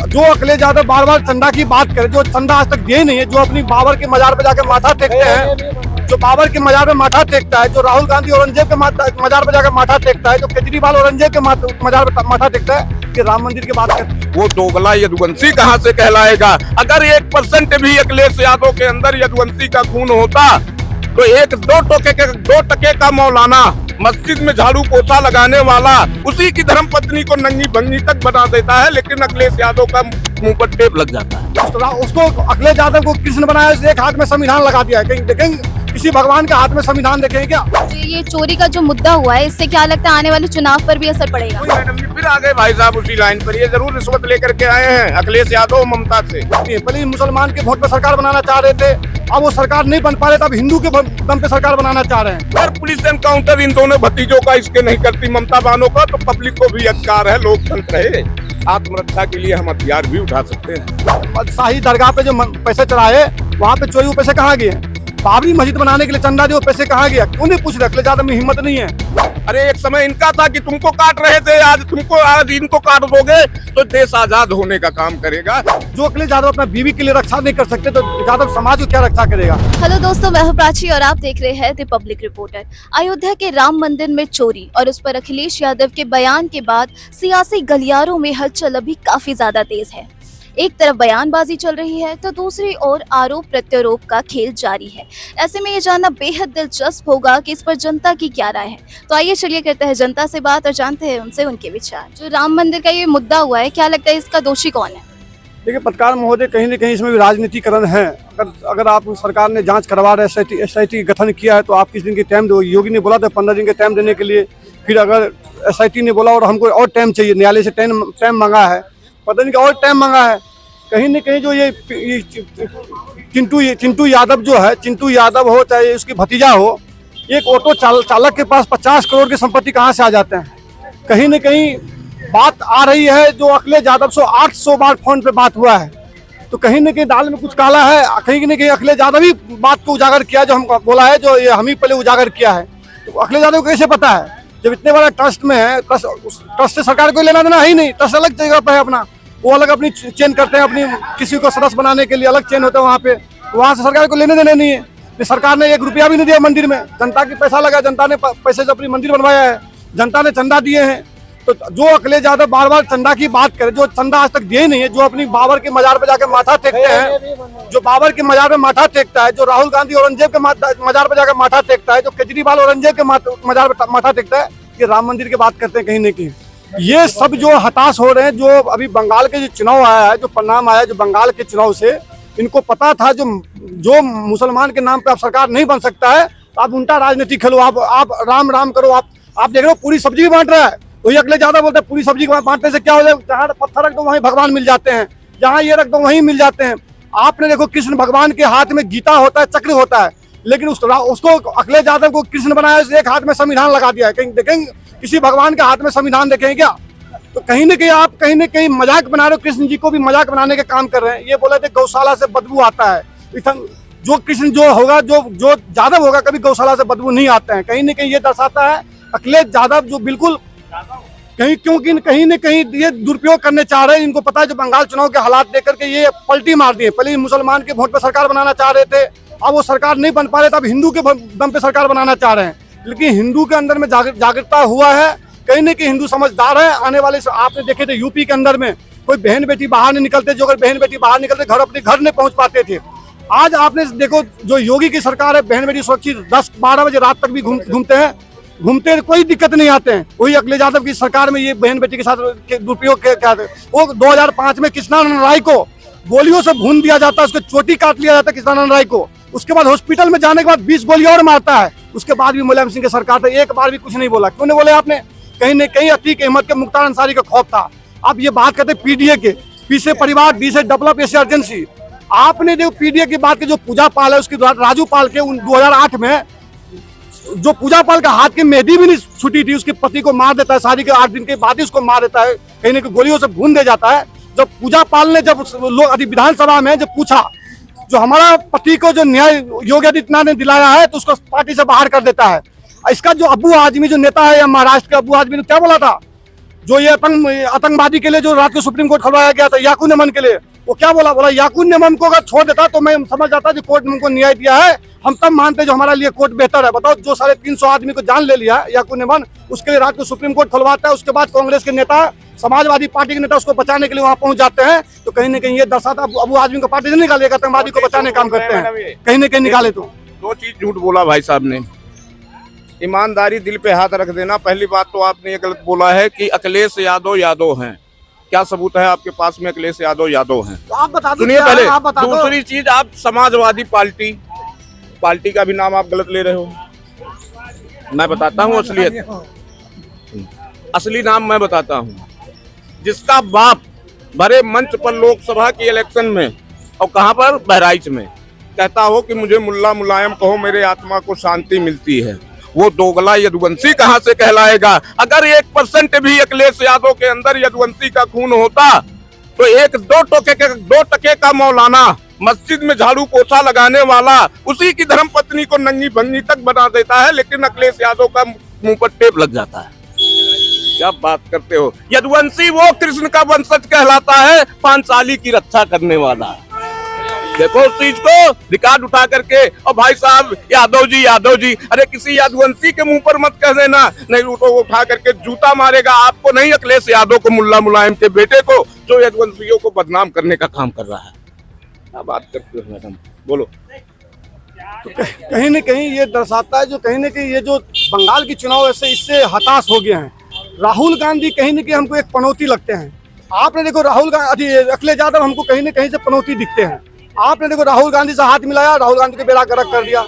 जो अखिलेश यादव बार बार चंदा की बात करे, जो चंदा आज तक दिए नहीं है, जो अपनी बाबर के मजार पे जाकर माथा टेकते हैं, जो बाबर के मजार पे माथा टेकता है, जो राहुल गांधी औरंगजेब के मजार पे जाकर माथा टेकता है, जो केजरीवाल औरंगजेब के मजार पे माथा टेकता है, कि राम मंदिर की बात करते, वो दोगला यदुवंशी कहाँ से कहलाएगा। अगर 1% भी अखिलेश यादव के अंदर यदुवंशी का खून होता तो 2 टके का मौलाना मस्जिद में झाड़ू पोछा लगाने वाला उसी की धर्म पत्नी को नंगी भंगी तक बना देता है, लेकिन अखिलेश यादव का मुंह पर टेप लग जाता है। उसको अखिलेश यादव को कृष्ण बनाया, एक हाथ में संविधान लगा दिया है। कहीं देखेंगे किसी भगवान के हाथ में संविधान देखेंगे क्या? ये चोरी का जो मुद्दा हुआ है, इससे क्या लगता है आने वाले चुनाव पर भी असर पड़ेगा? मैडम जी फिर आ गए भाई साहब उसी लाइन पर। ये जरूर रिश्वत लेकर के आए हैं अखिलेश यादव ममता से। पहले मुसलमान के वोट पे सरकार बनाना चाह रहे थे, अब वो सरकार नहीं बन पा रहे थे, अब हिंदू के दम पे सरकार बनाना चाह रहे हैं। हर पुलिस एनकाउंटर इन दोनों भतीजों का इसके नहीं करती ममता बानों का, तो पब्लिक को भी अधिकार है, लोकतंत्र है, आत्मरक्षा के लिए हम हथियार भी उठा सकते हैं। शाही दरगाह पे जो पैसे चढ़ाए, वहाँ पे चोरी, वो पैसे कहाँ गए? बाबरी मस्जिद बनाने के लिए चंदा दिए, वो पैसे कहाँ गया? क्यों नहीं पूछ रहे? अखिलेश यादव में हिम्मत नहीं है। अरे एक समय इनका था कि तुमको काट रहे थे, आज इनको काट दोगे तो देश आजाद होने का काम करेगा। जो अखिलेश यादव अपना बीवी के लिए रक्षा नहीं कर सकते, तो यादव समाज को क्या रक्षा करेगा? हेलो दोस्तों, मैं हूं प्राची और आप देख रहे हैं द पब्लिक रिपोर्टर। अयोध्या के राम मंदिर में चोरी और उस पर अखिलेश यादव के बयान के बाद सियासी गलियारों में हलचल अभी काफी ज्यादा तेज है। एक तरफ बयानबाजी चल रही है तो दूसरी ओर आरोप प्रत्यारोप का खेल जारी है। ऐसे में ये जानना बेहद दिलचस्प होगा कि इस पर जनता की क्या राय है। तो आइए चलिए करते हैं जनता से बात और जानते हैं उनसे उनके विचार। जो राम मंदिर का ये मुद्दा हुआ है, क्या लगता है इसका दोषी कौन है? देखिए पत्रकार महोदय, कहीं न कहीं इसमें भी राजनीतिकरण है। अगर आप सरकार ने जांच करवा रहे, SIT गठन किया है, तो आप किस दिन की टाइम दो। योगी ने बोला था 15 दिन के टाइम देने के लिए, फिर अगर SIT ने बोला और हमको और टाइम चाहिए, न्यायालय से टाइम मांगा है, 15 दिन का और टाइम मांगा है। कहीं न कहीं जो ये चिंटू यादव जो है, चिंटू यादव हो चाहे उसकी भतीजा हो, एक ऑटो चालक के पास 50 करोड़ की संपत्ति कहाँ से आ जाते हैं? कहीं न कहीं बात आ रही है जो अखिलेश यादव से 800 बार फोन पे बात हुआ है, तो कहीं न कहीं दाल में कुछ काला है। कहीं न कहीं अखिलेश यादव ही बात को उजागर किया, जो हमको बोला है, जो ये हम ही पहले उजागर किया है। तो अखिलेश यादव को कैसे पता है? जब इतने बड़ा ट्रस्ट में है, ट्रस्ट से सरकार को लेना देना है ही नहीं। ट्रस्ट अलग जगह पर है अपना, वो अलग अपनी चेन करते हैं, अपनी किसी को सदस्य बनाने के लिए अलग चेन होता है वहाँ पे। वहाँ से सरकार को लेने देने नहीं है। सरकार ने 1 रुपया भी नहीं दिया मंदिर में, जनता की पैसा लगा, जनता ने पैसे से अपनी मंदिर बनवाया है, जनता ने चंदा दिए हैं। तो जो अखिलेश यादव बार बार चंदा की बात करे, जो चंदा आज तक दिए नहीं है, जो अपनी बाबर के मजार पे जाकर माथा टेकते हैं, जो बाबर के मजार पे माथा टेकता है, जो राहुल गांधी औरंगजेब के मजार पे जाकर माथा टेकता है, जो केजरीवाल औरंगजेब के मजार पे माथा टेकता है, कि राम मंदिर की बात करते हैं। कहीं न कहीं ये सब जो हताश हो रहे हैं, जो अभी बंगाल के जो चुनाव आया है, जो परिणाम आया है जो बंगाल के चुनाव से, इनको पता था जो मुसलमान के नाम पे आप सरकार नहीं बन सकता है, तो आप उल्टा राजनीति खेलो, आप राम राम करो। आप देख रहे हो पूरी सब्जी भी बांट रहा है, वही अखिलेश यादव बोलते हैं पूरी सब्जी बांटने से क्या हो जाए, जहाँ पत्थर रख दो वहीं भगवान मिल जाते हैं, जहाँ ये रख दो वहीं मिल जाते हैं। आपने देखो कृष्ण भगवान के हाथ में गीता होता है, चक्र होता है, लेकिन उसको अखिलेश यादव को कृष्ण बनाया, एक हाथ में संविधान लगा दिया है। कहीं देखेंगे किसी भगवान के हाथ में संविधान देखेंगे क्या? तो कहीं न कहीं आप कहीं न कहीं मजाक बना रहे हो, कृष्ण जी को भी मजाक बनाने के काम कर रहे हैं। ये बोले थे गौशाला से बदबू आता है, जो कृष्ण जो होगा, जो यादव होगा, कभी गौशाला से बदबू नहीं आते हैं। कहीं न कहीं ये दर्शाता है अखिलेश यादव जो बिल्कुल क्योंकि कहीं न कहीं ये दुरुपयोग करने चाह रहे हैं। इनको पता है जो बंगाल चुनाव के हालात देख करके ये पलटी मार दिए। पहले मुसलमान के वोट पे सरकार बनाना चाह रहे थे, अब वो सरकार नहीं बन पा रहे थे, अब हिंदू के दम पे सरकार बनाना चाह रहे हैं। लेकिन हिंदू के अंदर में जागरूकता हुआ है, कहीं न कहीं हिंदू समझदार है। आने वाले आपने देखे थे यूपी के अंदर में कोई बहन बेटी बाहर नहीं निकलते, जो अगर बहन बेटी बाहर निकलते घर अपने घर नहीं पहुंच पाते थे। आज आपने देखो जो योगी की सरकार है, बहन बेटी सुरक्षित 10-12 बजे रात तक भी घूमते कोई दिक्कत नहीं आते हैं। वही अखिलेश यादव की सरकार में ये बहन बेटी के साथ दुरुपयोग क्या वो 2005 में कृष्णानंद राय को गोलियों से भून दिया जाता है, उसको चोटी काट लिया जाता है कृष्णानंद राय को। उसके बाद हॉस्पिटल में जाने के बाद 20 गोली और मारता है। उसके बाद भी मुलायम सिंह की सरकार था, एक बार भी कुछ नहीं बोला। क्यों नहीं बोले आपने? कहीं न कहीं अतीक अहमद के, मुख्तार अंसारी का खौफ था। अब ये बात करते PDA के, पी से परिवार, डी से डेवलप, एस अर्जेंसी। आपने जो PDA की बात की, जो पूजा पाल है उसकी राजू पाल के 2008 में जो पूजा पाल का हाथ की मेहंदी भी नहीं छुटी थी, उसके पति को मार देता है, शादी के 8 दिन के बाद ही उसको मार देता है, कहीं न कहीं गोलियों से भून दे जाता है। जब पूजा पाल ने जब विधानसभा में जब पूछा, जो हमारा पति को जो न्याय योगी आदित्यनाथ ने दिलाया है, तो उसको पार्टी से बाहर कर देता है। इसका जो अबू आजमी जो नेता है, या महाराष्ट्र के अबू आजमी ने क्या बोला था जो ये आतंकवादी के लिए जो रात को सुप्रीम कोर्ट खुलवाया गया था याकूब मेमन के लिए, वो क्या बोला याकूब मेमन को अगर छोड़ देता तो मैं समझ जाता कि कोर्ट ने उनको न्याय दिया है, हम तब मानते जो हमारा लिए कोर्ट बेहतर है। बताओ, जो 350 आदमी को जान ले लिया याकूब मेमन, उसके लिए रात को सुप्रीम कोर्ट खुलवाता है, उसके बाद कांग्रेस के नेता, समाजवादी पार्टी के नेता उसको बचाने के लिए वहां पहुंच जाते हैं, तो कहीं ना कहीं ये दर्शाता अब वो आदमी को पार्टी से निकालेगा, आतंकवादी को बचाने का काम करते हैं, कहीं ना कहीं निकाले। तो दो चीज झूठ बोला भाई साहब ने, ईमानदारी दिल पे हाथ रख देना। पहली बात तो आपने ये गलत बोला है कि अखिलेश यादव हैं। क्या सबूत है आपके पास में अखिलेश यादव हैं? तो आप बता दो, सुनिए पहले। आप बता दो। दूसरी चीज, आप समाजवादी पार्टी का भी नाम आप गलत ले रहे हो। मैं बताता हूँ असली नाम मैं बताता हूँ। जिसका बाप बड़े मंच पर लोकसभा की इलेक्शन में और कहां पर बहराइच में कहता हो कि मुझे मुल्ला मुलायम कहो, मेरे आत्मा को शांति मिलती है, वो दोगला यदुवंशी कहां से कहलाएगा? अगर 1% भी अखिलेश यादव के अंदर यदुवंशी का खून होता तो 1-2 टके का मौलाना, मस्जिद में झाड़ू पोछा लगाने वाला, उसी की धर्म पत्नी को नंगी भंगी तक बना देता है, लेकिन अखिलेश यादव का मुंह पर टेप लग जाता है। क्या बात करते हो? यदुवंशी वो कृष्ण का वंशज कहलाता है, पांचाली की रक्षा करने वाला। देखो उस चीज को रिकॉर्ड उठा करके, और भाई साहब यादव जी, अरे किसी यदुवंशी के मुंह पर मत कह देना, नहीं तो उठा करके जूता मारेगा आपको, नहीं अखिलेश यादव को, मुल्ला मुलायम के बेटे को, जो यदुवंशियों को बदनाम करने का काम कर रहा है। क्या बात करते हो मैडम, बोलो। तो कहीं न कहीं ये दर्शाता है, जो कहीं न कहीं ये जो बंगाल की चुनाव ऐसे इससे हताश हो गए हैं। राहुल गांधी कहीं न कहीं हमको एक पनौती लगते हैं। आपने देखो राहुल गांधी, अखिलेश यादव हमको कहीं न कहीं से पनौती दिखते हैं। आपने देखो राहुल गांधी से हाथ मिलाया, राहुल गांधी को बेड़ा गर्क कर दिया।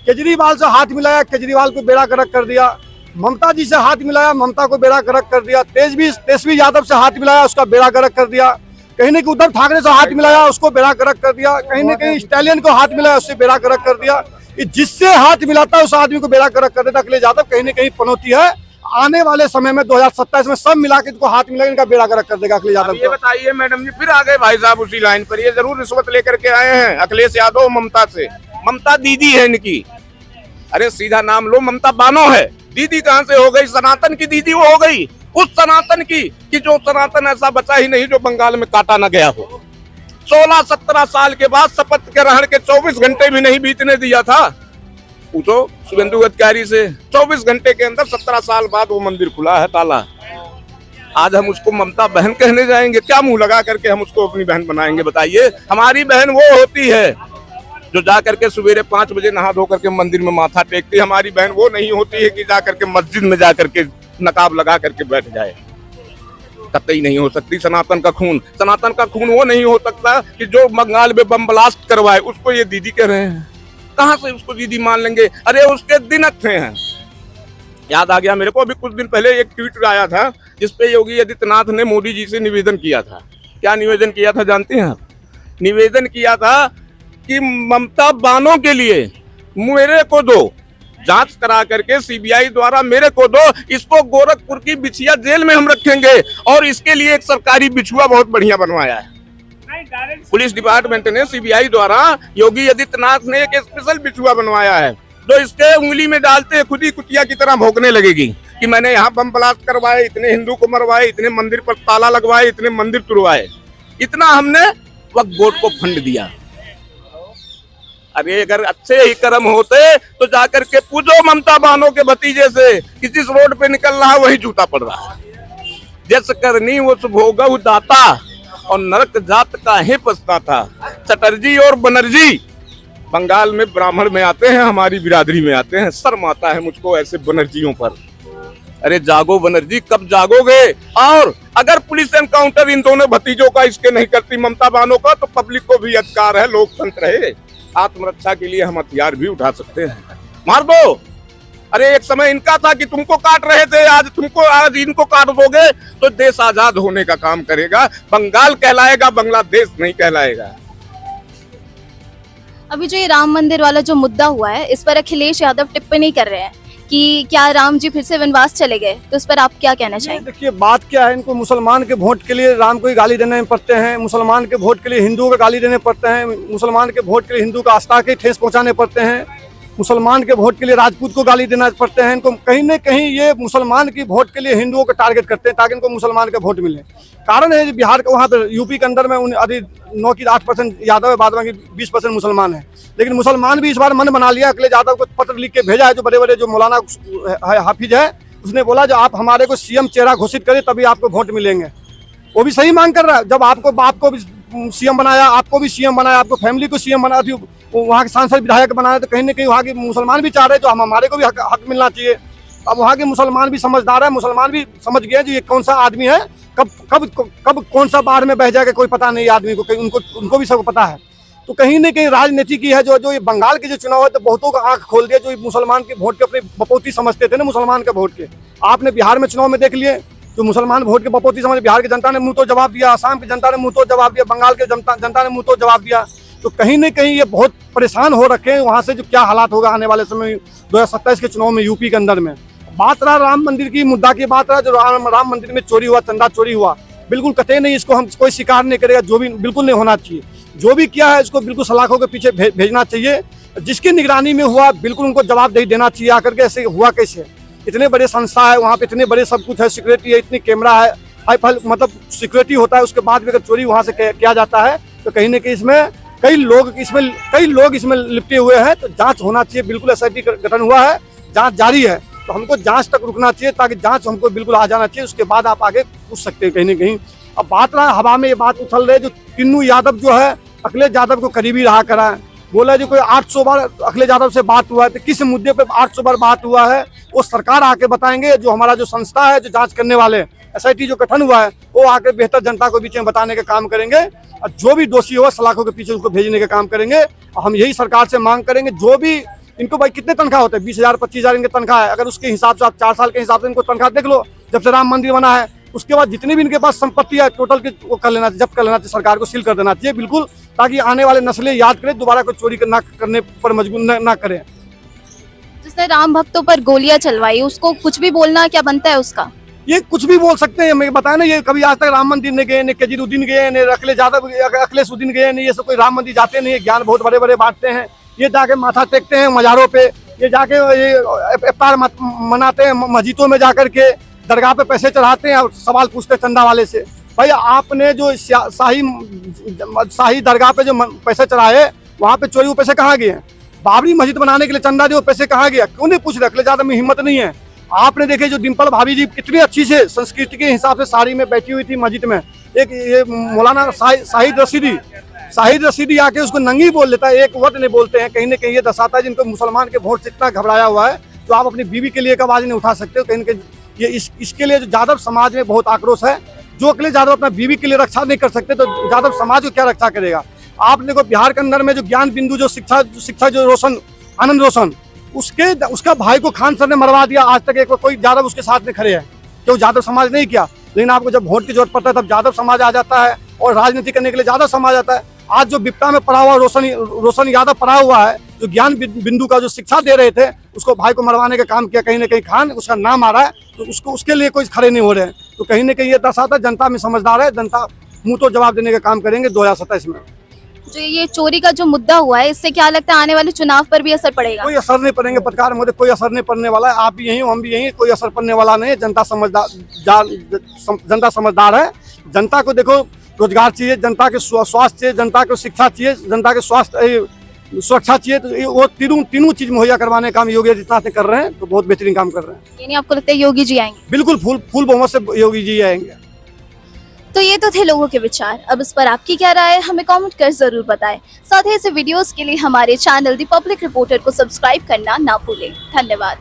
केजरीवाल से हाथ मिलाया, केजरीवाल को बेड़ा गर्क कर दिया। ममता जी से हाथ मिलाया, ममता को बेड़ा गर्क कर दिया। तेजस्वी यादव से हाथ मिलाया, उसका बेड़ा गर्क कर दिया। कहीं न कहीं उद्धव ठाकरे से हाथ मिलाया, उसको बेड़ा गर्क कर दिया। कहीं न कहीं स्टैलियन को हाथ मिलाया, उससे बेड़ा गर्क कर दिया। जिससे हाथ मिलाता है उस आदमी को बेड़ा गर्क कर देता अखिलेश यादव। कहीं न कहीं पनौती है। आने वाले समय में 2027 में सब मिला के इनको हाथ मिला इनका बेड़ा गर्क कर देगा अखिलेश यादव। ये बताइए मैडम जी, फिर आ गए भाई साहब उसी लाइन पर। ये जरूर रिश्वत लेकर के आए हैं अखिलेश यादव ममता से। ममता दीदी है इनकी, अरे सीधा नाम लो, ममता बानो है। दीदी कहाँ से हो गई? सनातन की दीदी वो हो गई, उस सनातन की कि जो सनातन ऐसा बचा ही नहीं जो बंगाल में काटा न गया हो। 16-17 साल के बाद शपथ ग्रहण के 24 घंटे भी नहीं बीतने दिया था। पूछो शुभेंदु अधिकारी से, 24 घंटे के अंदर 17 साल बाद वो मंदिर खुला है ताला। आज हम उसको ममता बहन कहने जाएंगे? क्या मुंह लगा करके हम उसको अपनी बहन बनाएंगे? बताइए। हमारी बहन वो होती है जो जा करके सवेरे 5 बजे नहा धो करके मंदिर में माथा टेकती। हमारी बहन वो नहीं होती है कि जा करके मस्जिद में जा करके नकाब लगा करके बैठ जाए। कतई नहीं हो सकती। सनातन का खून वो नहीं हो सकता कि जो बंगाल में बम ब्लास्ट करवाए, उसको ये दीदी कह रहे हैं। कहां से उसको दीदी मान लेंगे? अरे उसके दिन अच्छे हैं। याद आ गया मेरे को, अभी कुछ दिन पहले एक ट्वीट आया था जिसपे योगी आदित्यनाथ ने मोदी जी से निवेदन किया था। क्या निवेदन किया था जानते हैं आप? निवेदन किया था कि ममता बानो के लिए मेरे को दो, जांच करा करके सीबीआई द्वारा मेरे को दो, इसको गोरखपुर की बिछिया जेल में हम रखेंगे, और इसके लिए एक सरकारी बिछुआ बहुत बढ़िया बनवाया है। पुलिस डिपार्टमेंट ने, सीबीआई द्वारा योगी आदित्यनाथ ने एक स्पेशल बिछुआ बनवाया है, जो इसके उंगली में डालते खुद ही कुतिया की तरह भौंकने लगेगी कि मैंने यहाँ बम ब्लास्ट करवाए, इतने हिंदू को मरवाए, इतने मंदिर पर ताला लगवाए, इतने मंदिर तुड़वाए, इतना हमने वक्फ बोर्ड को फंड दिया। अरे अगर अच्छे ही कर्म होते तो जाकर के पूछो ममता बानो के भतीजे से कि जिस रोड पे निकल रहा है वही जूता पड़ रहा है। जस करनी वो भोगव दाता, और नरक जात का ही पछता था। चटर्जी और बनर्जी बंगाल में ब्राह्मण में आते हैं, हमारी बिरादरी में आते हैं। शर्म आता है मुझको ऐसे बनर्जियों पर। अरे जागो बनर्जी, कब जागोगे? और अगर पुलिस एनकाउंटर इन दोनों भतीजों का इसके नहीं करती ममता बानो का, तो पब्लिक को भी अधिकार है, लोकतंत्र है, आत्मरक्षा के लिए हम हथियार भी उठा सकते हैं, मार दो। अरे एक समय इनका था कि तुमको काट रहे थे, आज इनको काट दोगे तो देश आजाद होने का काम करेगा। बंगाल कहलाएगा, बांग्लादेश नहीं कहलाएगा। अभी जो ये राम मंदिर वाला जो मुद्दा हुआ है, इस पर अखिलेश यादव टिप्पणी कर रहे हैं कि क्या राम जी फिर से वनवास चले गए, तो इस पर आप क्या कहना चाहेंगे? देखिए बात क्या है, इनको मुसलमान के वोट के लिए राम को ही गाली देने पड़ते हैं, मुसलमान के वोट के लिए हिंदुओं को गाली देने पड़ते हैं, मुसलमान के वोट के लिए हिंदू का आस्था के ठेस पहुंचाने पड़ते हैं। मुसलमान के वोट के लिए राजपूत को गाली देना पड़ते हैं इनको। कहीं न कहीं ये मुसलमान की वोट के लिए हिंदुओं को टारगेट करते हैं ताकि इनको मुसलमान के वोट मिले। कारण है बिहार के वहाँ पे यूपी के अंदर में अभी 9 की 8% यादव है, बाद में 20% मुसलमान है। लेकिन मुसलमान भी इस बार मन बना लिया। अखिलेश यादव को पत्र लिख के भेजा है, जो बड़े बड़े जो मौलाना हाफिज है, उसने बोला जो आप हमारे को सीएम चेहरा घोषित करें तभी आपको वोट मिलेंगे। वो भी सही मांग कर रहा है। जब आपको बाप को भी सीएम बनाया, आपको भी सीएम बनाया, आपको फैमिली को सीएम बनाया, थी वहाँ के सांसद विधायक बनाया, तो कहीं ना कहीं वहाँ के मुसलमान भी चाह रहे हैं जो हमारे को भी हक मिलना चाहिए। अब वहाँ के मुसलमान भी समझदार है, मुसलमान भी समझ गए जो ये कौन सा आदमी है, कब कौन सा बाढ़ में बह जाएगा कोई पता नहीं आदमी को, उनको भी सब पता है। तो कहीं न कहीं राजनीति की है जो ये बंगाल के जो चुनाव है तो बहुतों का आंख खोल दिया, जो मुसलमान के वोट के अपने बपौती समझते थे ना, मुसलमान के वोट के। आपने बिहार में चुनाव में देख लिए, जो मुसलमान वोट के बपौती समझ, बिहार की जनता ने मुंह तो जवाब दिया, असम की जनता ने मुंह तो जवाब दिया, बंगाल के जनता ने मुंह तो जवाब दिया। तो कहीं न कहीं ये बहुत परेशान हो रखे हैं वहाँ से, जो क्या हालात होगा आने वाले समय 2027 के चुनाव में यूपी के अंदर में। बात रहा राम मंदिर की, मुद्दा की बात रहा, जो राम मंदिर में चोरी हुआ, चंदा चोरी हुआ, बिल्कुल कतई नहीं, इसको हम कोई स्वीकार नहीं करेगा, जो भी बिल्कुल नहीं होना चाहिए। जो भी किया है इसको बिल्कुल सलाखों के पीछे भेजना चाहिए। जिसकी निगरानी में हुआ बिल्कुल उनको जवाबदेही देना चाहिए आकर के, ऐसे हुआ कैसे। इतने बड़े संस्था है वहाँ पे, इतने बड़े सब कुछ है, सिक्योरिटी है, इतनी कैमरा है, मतलब सिक्योरिटी होता है, उसके बाद भी अगर चोरी वहाँ से किया जाता है तो कहीं न कहीं इसमें कई लोग इसमें लिपटे हुए हैं। तो जांच होना चाहिए, बिल्कुल एसआईटी गठन हुआ है, जांच जारी है, तो हमको जांच तक रुकना चाहिए ताकि जांच हमको बिल्कुल आ जाना चाहिए, उसके बाद आप आगे पूछ सकते हैं कहीं न कहीं। अब बात रहा हवा में, ये बात उछल रही है, जो टिन्नू यादव जो है अखिलेश यादव को करीबी रहा करा है, बोला जो कोई 800 बार अखिलेश यादव से बात हुआ है, तो किस मुद्दे पे 800 बार बात हुआ है वो सरकार आके बताएंगे। जो हमारा जो संस्था है, जो जांच करने वाले एसआईटी जो गठन हुआ है, वो आके बेहतर जनता को बीच में बताने का काम करेंगे, और जो भी दोषी हो सलाखों के पीछे उसको भेजने का काम करेंगे। और हम यही सरकार से मांग करेंगे, जो भी इनको भाई कितने तनख्वाह होते हैं, 20,000 25,000 इनके तनख्वाह है, अगर उसके हिसाब से आप 4 साल के हिसाब से इनको तनख्वाह देख लो, जब से राम मंदिर बना है उसके बाद जितनी भी इनके पास संपत्ति है टोटल की वो कर लेना चाहिए, जब्त कर लेना चाहिए, सरकार को सील कर देना चाहिए बिल्कुल, ताकि आने वाले नस्लें याद करें, दोबारा कोई चोरी ना करने पर मजबूर ना करें। जिसने राम भक्तों पर गोलियां चलवाई उसको कुछ भी बोलना क्या बनता है उसका? ये कुछ भी बोल सकते हैं, मैं बताया ना, ये कभी आज तक राम मंदिर नहीं गए, न केजरीउद्दीन गए, न अखिलेशुद्दीन गए, नहीं, ये सब कोई राम मंदिर जाते नहीं, ज्ञान बहुत बड़े बड़े बांटते हैं। ये जाके माथा टेकते हैं मज़ारों पे, ये जाके इफ्तार मनाते हैं मस्जिदों में जाकर के, दरगाह पे पैसे चढ़ाते हैं और सवाल पूछते हैं चंदा वाले से। भाई आपने जो शाही दरगाह पे जो पैसे चढ़ाए, वहाँ पे चोरी, वो पैसे कहाँ गए हैं? बाबरी मस्जिद बनाने के लिए चंदा दिए, पैसे कहाँ गया? क्यों नहीं पूछ रहे? अखिलेश यादव में हिम्मत नहीं है। आपने देखे जो डिम्पल भाभी जी कितनी अच्छी से संस्कृति के हिसाब से साड़ी में बैठी हुई थी मस्जिद में, एक ये मौलाना शाहिद रशीदी आके उसको नंगी बोल लेता है, एक वर्ड नहीं बोलते हैं। कहीं ना कहीं ये दर्शाता है जिनको मुसलमान के वोट से इतना घबराया हुआ है, तो आप अपनी बीवी के लिए आवाज नहीं उठा सकते हो। कहीं ना कहीं ये इसके लिए जो यादव समाज में बहुत आक्रोश है। जो अखिलेश यादव अपना बीवी के लिए रक्षा नहीं कर सकते तो यादव समाज को क्या रक्षा करेगा? आपने को बिहार के अंदर में जो ज्ञान बिंदु जो शिक्षा जो आनंद रोशन, उसका भाई को खान सर ने मरवा दिया, आज तक एक कोई यादव उसके साथ में खड़े हैं, क्यों यादव समाज नहीं किया। लेकिन आपको जब वोट की जरूरत पड़ता है तब यादव समाज आ जाता है, और राजनीति करने के लिए यादव समाज आता है। आज जो विपटा में पड़ा हुआ रोशन यादव पड़ा हुआ है, जो ज्ञान बिंदु का जो शिक्षा दे रहे थे, उसको भाई को मरवाने का काम किया, कहीं ना कहीं खान उसका नाम आ रहा है, तो उसके लिए कोई खड़े नहीं हो रहे हैं। तो कहीं ना कहीं ये दर्शाता है जनता में समझदार है, जनता मुंह तो जवाब देने का काम करेंगे 2027 में। जो ये चोरी का जो मुद्दा हुआ है, इससे क्या लगता है आने वाले चुनाव पर भी असर पड़ेगा? कोई असर नहीं पड़ेंगे पत्रकार महोदय, कोई असर नहीं पड़ने वाला है। आप भी यही हो, हम भी यही, कोई असर पड़ने वाला नहीं है। जनता समझदार है। जनता को देखो रोजगार चाहिए, जनता के स्वास्थ्य चाहिए, जनता को शिक्षा चाहिए, जनता के स्वास्थ्य सुरक्षा चाहिए, तो वो तीनों चीज मुहैया करवाने का काम योगी आदित्यनाथ कर रहे हैं, तो बहुत बेहतरीन काम कर रहे हैं। यानी आपको लगता है योगी जी आएंगे? बिल्कुल फुल बहुमत से योगी जी आएंगे। तो ये तो थे लोगों के विचार। अब इस पर आपकी क्या राय है हमें कमेंट कर जरूर बताएं। साथ ही ऐसे वीडियोस के लिए हमारे चैनल द पब्लिक रिपोर्टर को सब्सक्राइब करना ना भूलें। धन्यवाद।